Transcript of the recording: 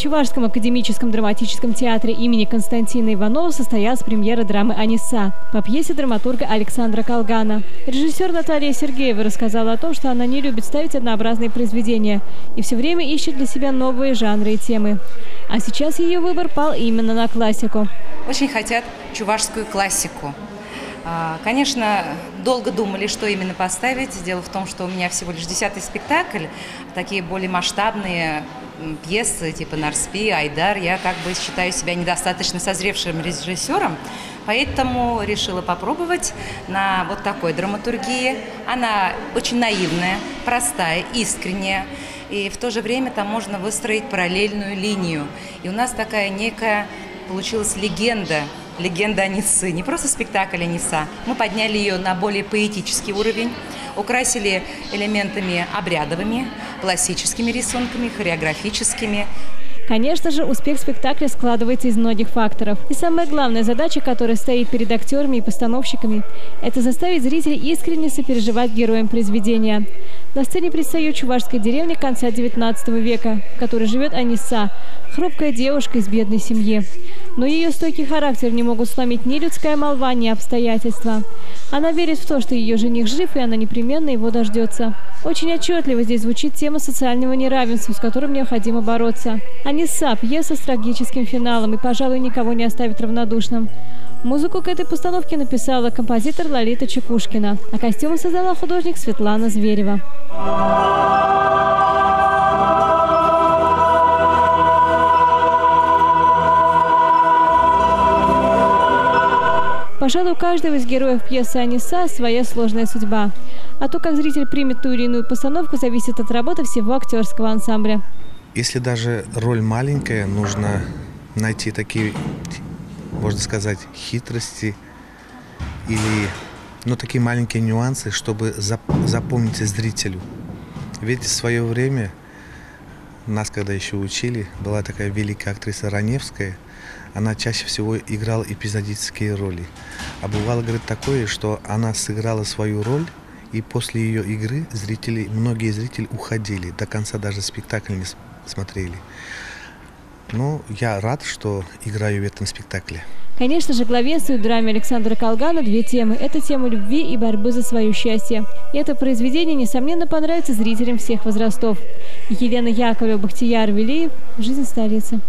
Чувашском академическом драматическом театре имени Константина Иванова состоялась премьера драмы «Аниса» по пьесе драматурга Александра Колгана. Режиссер Наталья Сергеева рассказала о том, что она не любит ставить однообразные произведения и все время ищет для себя новые жанры и темы. А сейчас ее выбор пал именно на классику. Очень хотят чувашскую классику. Конечно, долго думали, что именно поставить. Дело в том, что у меня всего лишь 10-й спектакль. Такие более масштабные пьесы, типа «Нарспи», «Айдар», я как бы считаю себя недостаточно созревшим режиссером, поэтому решила попробовать на вот такой драматургии. Она очень наивная, простая, искренняя, и в то же время там можно выстроить параллельную линию. И у нас такая некая получилась легенда Анисы. Не просто спектакль Аниса. Мы подняли ее на более поэтический уровень, украсили элементами обрядовыми, классическими рисунками, хореографическими. Конечно же, успех спектакля складывается из многих факторов. И самая главная задача, которая стоит перед актерами и постановщиками, это заставить зрителей искренне сопереживать героям произведения. На сцене предстает чувашская деревня конца XIX века, в которой живет Аниса, хрупкая девушка из бедной семьи. Но ее стойкий характер не могут сломить ни людская молва, ни обстоятельства. Она верит в то, что ее жених жив, и она непременно его дождется. Очень отчетливо здесь звучит тема социального неравенства, с которым необходимо бороться. «Аниса» – пьеса с трагическим финалом и, пожалуй, никого не оставит равнодушным. Музыку к этой постановке написала композитор Лолита Чекушкина, а костюмы создала художник Светлана Зверева. Пожалуй, у каждого из героев пьесы «Аниса» своя сложная судьба. А то, как зритель примет ту или иную постановку, зависит от работы всего актерского ансамбля. Если даже роль маленькая, нужно найти такие, можно сказать, хитрости или такие маленькие нюансы, чтобы запомнить зрителю. Ведь в свое время, нас когда еще учили, была такая великая актриса Раневская. Она чаще всего играла эпизодические роли. А бывало, говорит, такое, что она сыграла свою роль, и после ее игры многие зрители уходили, до конца даже спектакль не смотрели. Но я рад, что играю в этом спектакле. Конечно же, главенствует в драме Александра Колгана две темы. Это тема любви и борьбы за свое счастье. И это произведение, несомненно, понравится зрителям всех возрастов. Елена Яковлева, Бахтияр Велиев. «Жизнь столицы».